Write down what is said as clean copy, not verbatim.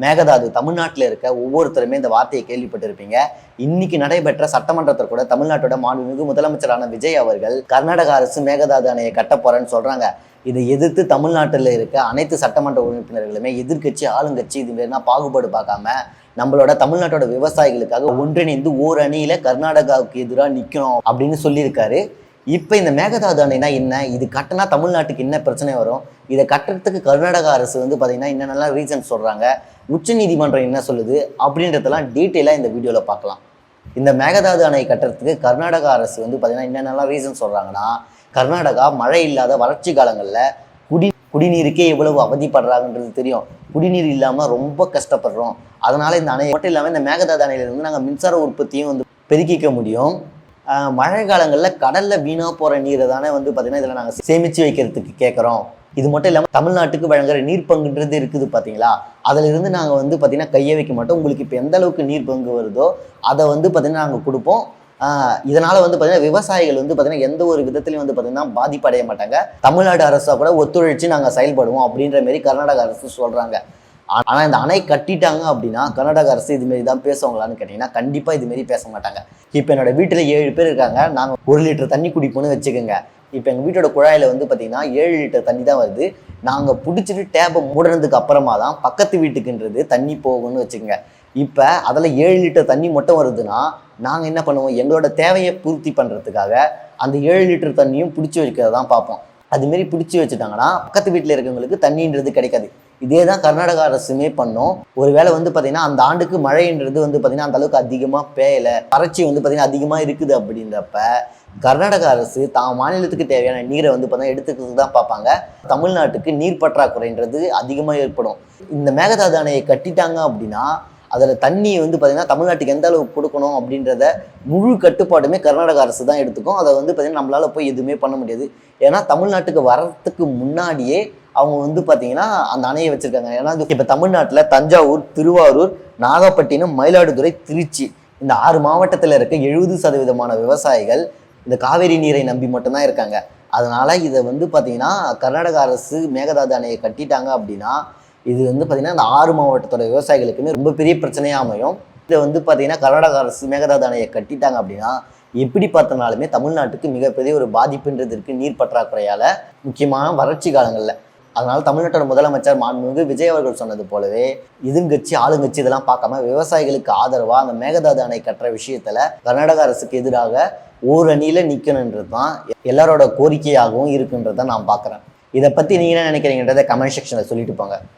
மேகதாது தமிழ்நாட்டில் இருக்க ஒவ்வொருத்தருமே இந்த வார்த்தையை கேள்விப்பட்டிருப்பீங்க. இன்னைக்கு நடைபெற்ற சட்டமன்றத்தில் கூட தமிழ்நாட்டோட மாண்புமிகு முதலமைச்சரான விஜய் அவர்கள் கர்நாடக அரசு மேகதாது அணையை கட்ட போறேன்னு சொல்றாங்க. இதை எதிர்த்து தமிழ்நாட்டில் இருக்க அனைத்து சட்டமன்ற உறுப்பினர்களுமே எதிர்கட்சி ஆளுங்கட்சி இது மாதிரினா பாகுபாடு பார்க்காம நம்மளோட தமிழ்நாட்டோட விவசாயிகளுக்காக ஒன்றிணைந்து ஓர் அணியில கர்நாடகாவுக்கு எதிராக நிற்கணும் அப்படின்னு சொல்லியிருக்காரு. இப்போ இந்த மேகதாது அணைனா என்ன, இது கட்டினா தமிழ்நாட்டுக்கு என்ன பிரச்சனை வரும், இதை கட்டுறதுக்கு கர்நாடக அரசு பார்த்தீங்கன்னா என்னென்னலாம் ரீசன் சொல்கிறாங்க, உச்ச நீதிமன்றம் என்ன சொல்லுது அப்படின்றதெல்லாம் டீட்டெயிலாக இந்த வீடியோவில் பார்க்கலாம். இந்த மேகதாது அணை கட்டுறதுக்கு கர்நாடக அரசு பார்த்தீங்கன்னா என்னென்னலாம் ரீசன் சொல்கிறாங்கன்னா, கர்நாடகா மழை இல்லாத வறட்சி காலங்களில் குடிநீருக்கே எவ்வளவு அவதிப்படுறாங்கன்றது தெரியும். குடிநீர் இல்லாமல் ரொம்ப கஷ்டப்படுறோம். அதனால் இந்த அணை மட்டும் இல்லாமல் இந்த மேகதாது அணையிலிருந்து நாங்கள் மின்சார உற்பத்தியும் பெருக்கிக்க முடியும். மழை காலங்களில் கடலில் வீணாக போகிற நீரை தானே பார்த்தீங்கன்னா இதில் நாங்கள் சேமித்து வைக்கிறதுக்கு கேட்குறோம். இது மட்டும் இல்லாமல் தமிழ்நாட்டுக்கு வழங்குற நீர் பங்குன்றது இருக்குது பார்த்தீங்களா, அதிலிருந்து நாங்கள் பார்த்தீங்கன்னா கையை வைக்க மாட்டோம். உங்களுக்கு இப்போ எந்த அளவுக்கு நீர் பங்கு வருதோ அதை பார்த்தீங்கன்னா நாங்கள் கொடுப்போம். இதனால் பார்த்தீங்கன்னா விவசாயிகள் பார்த்தீங்கன்னா எந்த ஒரு விதத்துலையும் பார்த்தீங்கன்னா பாதிப்படைய மாட்டாங்க. தமிழ்நாடு அரசாக கூட ஒத்துழைச்சு நாங்கள் செயல்படுவோம் அப்படின்ற மாரி கர்நாடக அரசு சொல்கிறாங்க. ஆனால் இந்த அணை கட்டிட்டாங்க அப்படின்னா கர்நாடக அரசு இதுமாரி தான் பேசுவாங்களான்னு கேட்டிங்கன்னா கண்டிப்பாக இதுமாரி பேச மாட்டாங்க. இப்போ என்னோட வீட்டில் 7 பேர் இருக்காங்க. நாங்கள் 1 லிட்டர் தண்ணி குடிப்போன்னு வச்சுக்கோங்க. இப்போ எங்கள் வீட்டோட குழாயில் பார்த்தீங்கன்னா 7 லிட்டர் தண்ணி தான் வருது. நாங்கள் பிடிச்சிட்டு டேப்பை மூடுறதுக்கு அப்புறமா தான் பக்கத்து வீட்டுக்குன்றது தண்ணி போகும்னு வச்சுக்கோங்க. இப்போ அதில் 7 லிட்டர் தண்ணி மட்டும் வருதுன்னா நாங்கள் என்ன பண்ணுவோம், எங்களோட தேவையை பூர்த்தி பண்ணுறதுக்காக அந்த 7 லிட்டர் தண்ணியும் பிடிச்சி வைக்கிறத தான் பார்ப்போம். அதுமாரி பிடிச்சி வச்சுட்டாங்கன்னா பக்கத்து வீட்டில் இருக்கவங்களுக்கு தண்ணின்றது கிடைக்காது. இதே தான் கர்நாடக அரசுமே பண்ணோம். ஒருவேளை பார்த்தீங்கன்னா அந்த ஆண்டுக்கு மழைன்றது பார்த்தீங்கன்னா அந்த அளவுக்கு அதிகமாக பெய்யலை, வறட்சி பார்த்தீங்கன்னா அதிகமாக இருக்குது அப்படின்றப்ப கர்நாடக அரசு தான் மாநிலத்துக்கு தேவையான நீரை பார்த்தீங்கன்னா எடுத்துக்கிறதுக்கு தான் பார்ப்பாங்க. தமிழ்நாட்டுக்கு நீர் பற்றாக்குறைன்றது அதிகமாக ஏற்படும். இந்த மேகதாது அணையை கட்டிட்டாங்க அப்படின்னா அதில் தண்ணி பார்த்தீங்கன்னா தமிழ்நாட்டுக்கு எந்த அளவுக்கு கொடுக்கணும் அப்படின்றத முழு கட்டுப்பாடுமே கர்நாடக அரசு தான் எடுத்துக்கும். அதை பார்த்தீங்கன்னா நம்மளால் போய் எதுவுமே பண்ண முடியாது. ஏன்னா தமிழ்நாட்டுக்கு வர்றதுக்கு முன்னாடியே அவங்க பார்த்தீங்கன்னா அந்த அணையை வச்சுருக்காங்க. ஏன்னா இப்போ தமிழ்நாட்டில் தஞ்சாவூர், திருவாரூர், நாகப்பட்டினம், மயிலாடுதுறை, திருச்சி இந்த 6 மாவட்டத்தில் இருக்க 70% விவசாயிகள் இந்த காவேரி நீரை நம்பி மட்டும்தான் இருக்காங்க. அதனால் இதை பார்த்தீங்கன்னா கர்நாடக அரசு மேகதாது அணையை கட்டிட்டாங்க அப்படின்னா இது பார்த்தீங்கன்னா இந்த 6 மாவட்டத்தோட விவசாயிகளுக்குமே ரொம்ப பெரிய பிரச்சனையாக அமையும். இதை பார்த்தீங்கன்னா கர்நாடக அரசு மேகதாது அணையை கட்டிட்டாங்க அப்படின்னா எப்படி பார்த்தனாலுமே தமிழ்நாட்டுக்கு மிகப்பெரிய ஒரு பாதிப்புன்றது இருக்குது நீர் பற்றாக்குறையால், முக்கியமான வறட்சி காலங்களில். அதனால் தமிழ்நாட்டோட முதலமைச்சர் மாண்புமிகு விஜய் அவர்கள் சொன்னது போலவே எதிர்கட்சி ஆளுங்கட்சி இதெல்லாம் பார்க்காம விவசாயிகளுக்கு ஆதரவாக அந்த மேகதாது அணை கட்டுற விஷயத்தில் கர்நாடக அரசுக்கு எதிராக ஓர் அணியில் நிற்கணுன்றது தான் எல்லாரோட கோரிக்கையாகவும் இருக்குன்றதை நான் பார்க்குறேன். இதை பற்றி நீங்கள் என்ன நினைக்கிறீங்கன்றதை கமெண்ட் செக்ஷனில் சொல்லிட்டு போங்க.